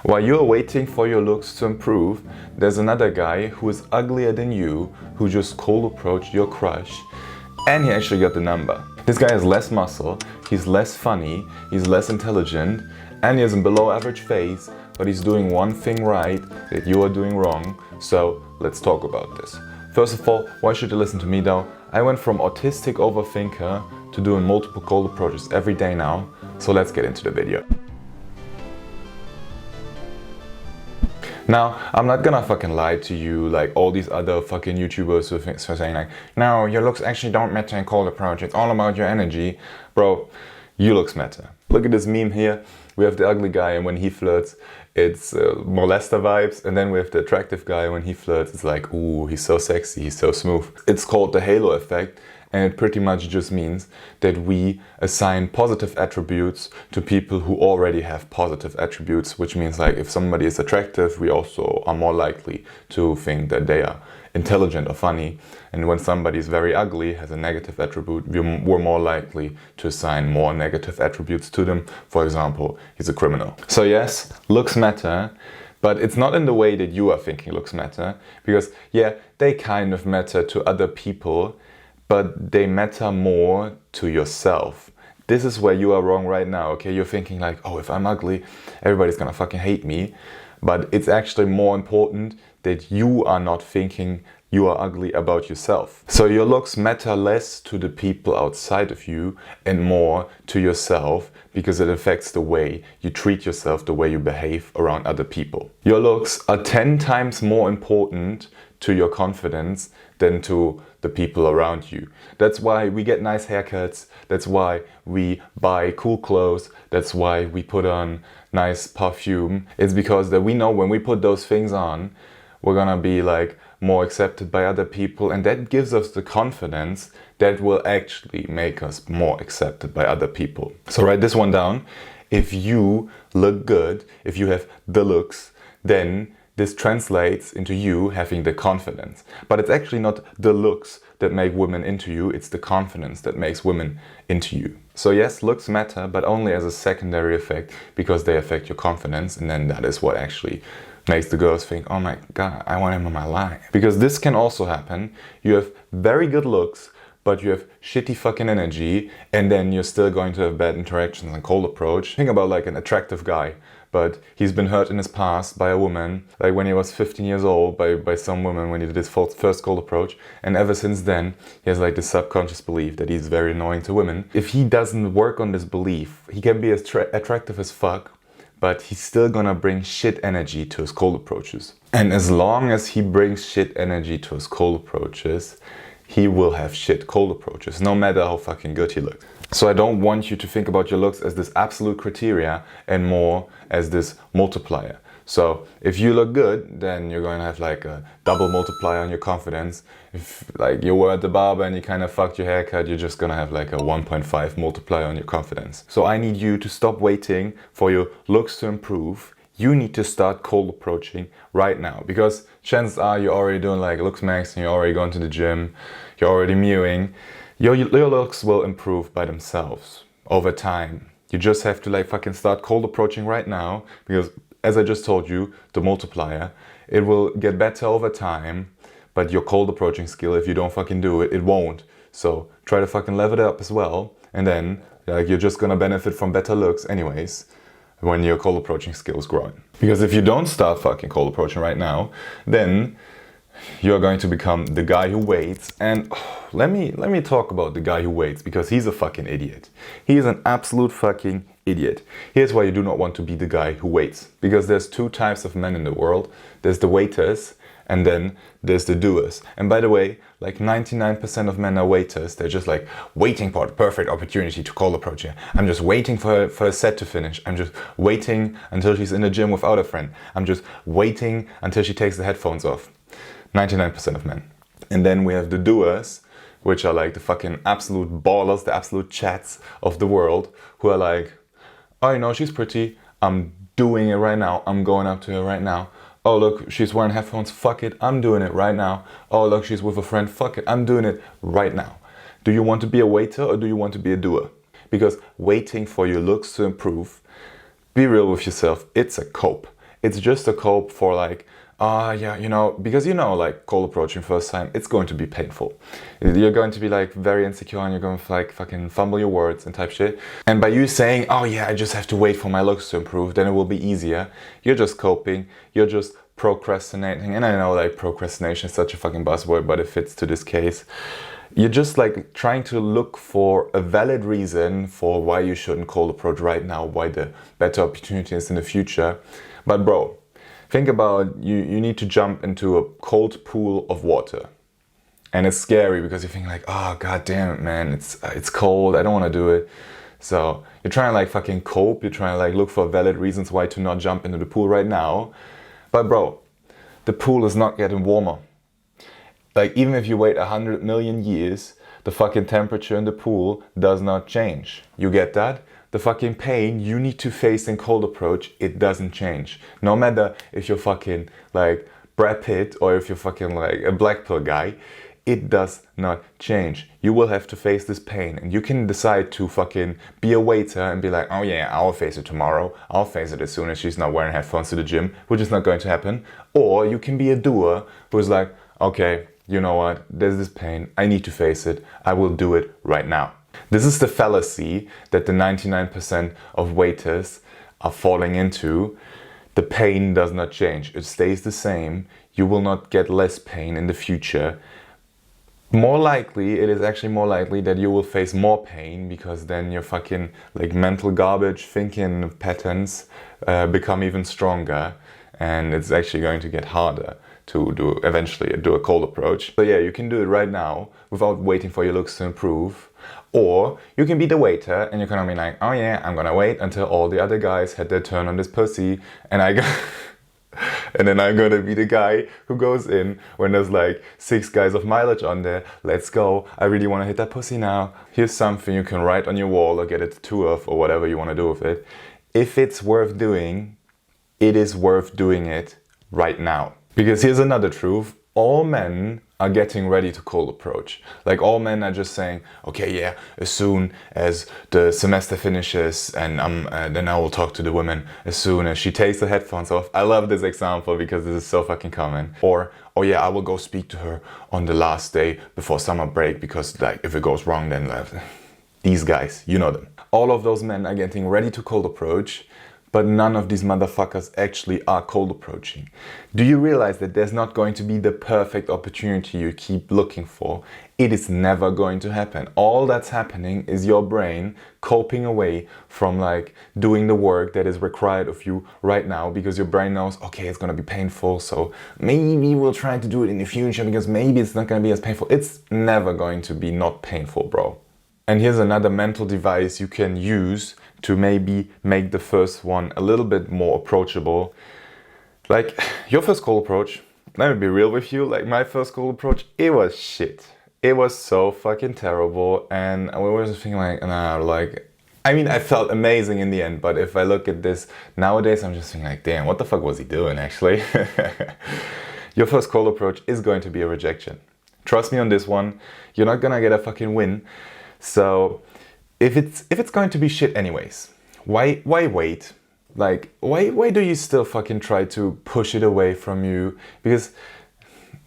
While you're waiting for your looks to improve, there's another guy who is uglier than you, who just cold approached your crush, and he actually got the number. This guy has less muscle, he's less funny, he's less intelligent, and he has a below average face, but he's doing one thing right that you are doing wrong. So let's talk about this. First of all, why should you listen to me though? I went from autistic overthinker to doing multiple cold approaches every day now, so let's get into the video. Now, I'm not gonna fucking lie to you like all these other fucking YouTubers who are saying like, no, your looks actually don't matter in cold approach, it's all about your energy. Bro, your looks matter. Look at this meme here. We have the ugly guy and when he flirts, it's molester vibes. And then we have the attractive guy, when he flirts, it's like, ooh, he's so sexy, he's so smooth. It's called the halo effect. And it pretty much just means that we assign positive attributes to people who already have positive attributes, which means like if somebody is attractive, we also are more likely to think that they are intelligent or funny. And when somebody is very ugly, has a negative attribute, we're more likely to assign more negative attributes to them. For example, he's a criminal. So yes, looks matter. But it's not in the way that you are thinking looks matter. Because yeah, they kind of matter to other people, but they matter more to yourself. This is where you are wrong right now, okay? You're thinking like, oh, if I'm ugly, everybody's gonna fucking hate me. But it's actually more important that you are not thinking you are ugly about yourself. So your looks matter less to the people outside of you and more to yourself, because it affects the way you treat yourself, the way you behave around other people. Your looks are 10 times more important to your confidence than to the people around you. That's why we get nice haircuts, that's why we buy cool clothes, that's why we put on nice perfume. It's because that we know when we put those things on, we're gonna be like more accepted by other people, and that gives us the confidence that will actually make us more accepted by other people. So write this one down. If you look good, if you have the looks, then this translates into you having the confidence. But it's actually not the looks that make women into you, it's the confidence that makes women into you. So yes, looks matter, but only as a secondary effect, because they affect your confidence, and then that is what actually makes the girls think, oh my god, I want him in my life. Because this can also happen. You have very good looks, but you have shitty fucking energy, and then you're still going to have bad interactions and cold approach. Think about like an attractive guy, but he's been hurt in his past by a woman, like when he was 15 years old, by some woman when he did his first cold approach, and ever since then, he has like this subconscious belief that he's very annoying to women. If he doesn't work on this belief, he can be as attractive as fuck, but he's still gonna bring shit energy to his cold approaches. And as long as he brings shit energy to his cold approaches, he will have shit cold approaches, no matter how fucking good he looks. So I don't want you to think about your looks as this absolute criteria and more as this multiplier. So if you look good, then you're going to have like a double multiplier on your confidence. If like you were at the barber and you kind of fucked your haircut, you're just going to have like a 1.5 multiplier on your confidence. So I need you to stop waiting for your looks to improve. You need to start cold approaching right now, because chances are you're already doing like looks max and you're already going to the gym, you're already mewing. Your looks will improve by themselves over time. You just have to like fucking start cold approaching right now, because as I just told you, the multiplier, it will get better over time, but your cold approaching skill, if you don't fucking do it, it won't. So try to fucking level it up as well, and then like you're just gonna benefit from better looks anyways when your cold approaching skill is growing. Because if you don't start fucking cold approaching right now, then you're going to become the guy who waits. And let me talk about the guy who waits, because he's a fucking idiot. He is an absolute fucking idiot. Here's why you do not want to be the guy who waits. Because there's two types of men in the world. There's the waiters, and then there's the doers. And by the way, like 99% of men are waiters. They're just like waiting for the perfect opportunity to cold approach you. I'm just waiting for a set to finish. I'm just waiting until she's in the gym without a friend. I'm just waiting until she takes the headphones off. 99% of men. And then we have the doers, which are like the fucking absolute ballers, the absolute chats of the world, who are like, oh, you know, she's pretty, I'm doing it right now, I'm going up to her right now. Oh, look, she's wearing headphones, fuck it, I'm doing it right now. Oh, look, she's with a friend, fuck it, I'm doing it right now. Do you want to be a waiter or do you want to be a doer? Because waiting for your looks to improve, be real with yourself, it's a cope. It's just a cope for like, yeah, you know, because you know, like cold approaching first time, it's going to be painful. You're going to be like very insecure and you're going to like fucking fumble your words and type shit. And by you saying, oh yeah, I just have to wait for my looks to improve, then it will be easier. You're just coping, you're just procrastinating. And I know like procrastination is such a fucking buzzword, but it fits to this case. You're just like trying to look for a valid reason for why you shouldn't cold approach right now, why the better opportunity is in the future. But bro, think about you need to jump into a cold pool of water. And it's scary because you think like, oh god damn it, man, it's cold, I don't want to do it. So you're trying to like fucking cope, you're trying to like look for valid reasons why to not jump into the pool right now. But bro, the pool is not getting warmer. Like even if you wait 100 million years, the fucking temperature in the pool does not change. You get that? The fucking pain you need to face in cold approach, it doesn't change. No matter if you're fucking like Brad Pitt or if you're fucking like a black pill guy, it does not change. You will have to face this pain, and you can decide to fucking be a waiter and be like, oh yeah, I'll face it tomorrow. I'll face it as soon as she's not wearing headphones to the gym, which is not going to happen. Or you can be a doer who's like, okay, you know what, there's this pain, I need to face it, I will do it right now. This is the fallacy that the 99% of waiters are falling into. The pain does not change, it stays the same. You will not get less pain in the future. More likely, it is actually more likely that you will face more pain because then your fucking like mental garbage thinking patterns become even stronger, and it's actually going to get harder to eventually do a cold approach. So yeah, you can do it right now without waiting for your looks to improve. Or you can be the waiter and you're gonna be like, oh yeah, I'm gonna wait until all the other guys had their turn on this pussy, and and then I'm gonna be the guy who goes in when there's like 6 guys of mileage on there. Let's go, I really wanna hit that pussy now. Here's something you can write on your wall or get a tattoo of or whatever you wanna do with it. If it's worth doing, it is worth doing it right now. Because here's another truth, all men are getting ready to cold approach. Like all men are just saying, okay, yeah, as soon as the semester finishes and then I will talk to the women as soon as she takes the headphones off. I love this example because this is so fucking common. Or, oh yeah, I will go speak to her on the last day before summer break because like if it goes wrong then these guys, you know them. All of those men are getting ready to cold approach, but none of these motherfuckers actually are cold approaching. Do you realize that there's not going to be the perfect opportunity you keep looking for? It is never going to happen. All that's happening is your brain coping away from like doing the work that is required of you right now, because your brain knows, okay, it's gonna be painful, so maybe we'll try to do it in the future because maybe it's not gonna be as painful. It's never going to be not painful, bro. And here's another mental device you can use to maybe make the first one a little bit more approachable. Like your first cold approach, let me be real with you, like my first cold approach, it was shit. It was so fucking terrible, and I was just thinking like, nah, like, I mean, I felt amazing in the end, but if I look at this nowadays, I'm just thinking like, damn, what the fuck was he doing actually? Your first cold approach is going to be a rejection. Trust me on this one, you're not gonna get a fucking win. So if it's going to be shit anyways, why wait? Like why do you still fucking try to push it away from you? Because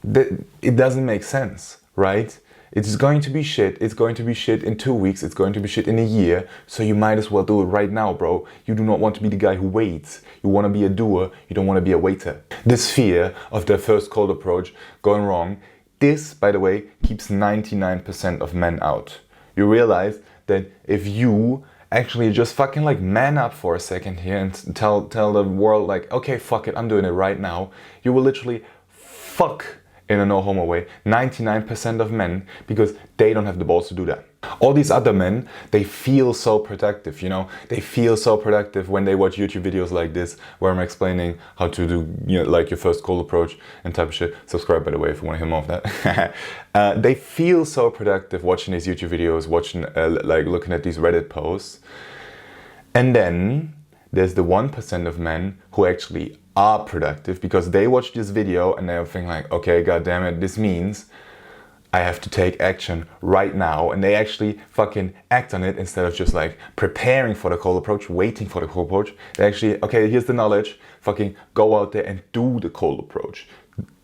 it doesn't make sense, right? It's going to be shit. It's going to be shit in 2 weeks. It's going to be shit in a year. So you might as well do it right now, bro. You do not want to be the guy who waits. You want to be a doer. You don't want to be a waiter. This fear of the first cold approach going wrong, this, by the way, keeps 99% of men out. You realize that if you actually just fucking like man up for a second here and tell the world like, okay, fuck it, I'm doing it right now, you will literally fuck, in a no homo way, 99% of men, because they don't have the balls to do that. All these other men, they feel so productive, you know, they feel so productive when they watch YouTube videos like this, where I'm explaining how to do, you know, like your first cold approach and type of shit. Subscribe, by the way, if you want to hear more of that. They feel so productive watching these YouTube videos, watching, like looking at these Reddit posts. And then there's the 1% of men who actually are productive because they watch this video and they're thinking like, okay, god damn it, this means I have to take action right now, and they actually fucking act on it instead of just like preparing for the cold approach, waiting for the cold approach. They actually, okay, here's the knowledge, fucking go out there and do the cold approach.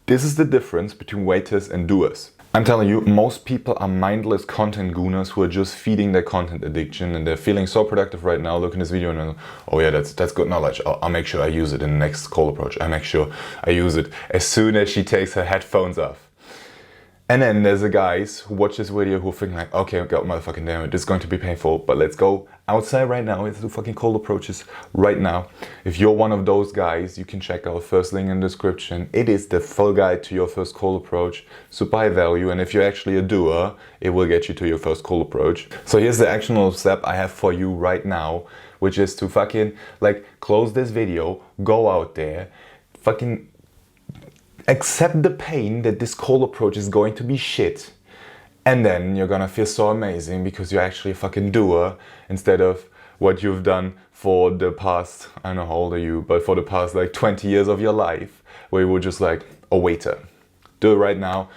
This is the difference between waiters and doers. I'm telling you, most people are mindless content gooners who are just feeding their content addiction, and they're feeling so productive right now. Look in this video and oh yeah, that's good knowledge. I'll make sure I use it in the next cold approach. I'll make sure I use it as soon as she takes her headphones off. And then there's the guys who watch this video who think like, okay, God motherfucking damn it, this is going to be painful, but let's go outside right now. Let's do fucking cold approaches right now. If you're one of those guys, you can check out first link in the description. It is the full guide to your first cold approach, super high value. And if you're actually a doer, it will get you to your first cold approach. So here's the actionable step I have for you right now, which is to fucking like close this video, go out there, fucking accept the pain that this cold approach is going to be shit, and then you're gonna feel so amazing because you're actually a fucking doer instead of what you've done for the past, I don't know how old are you, but for the past like 20 years of your life where you were just like a waiter. Do it right now.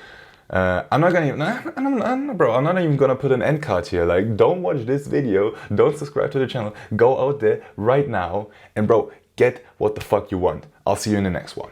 I'm not even gonna put an end card here. Like, don't watch this video, don't subscribe to the channel, go out there right now and bro, get what the fuck you want. I'll see you in the next one.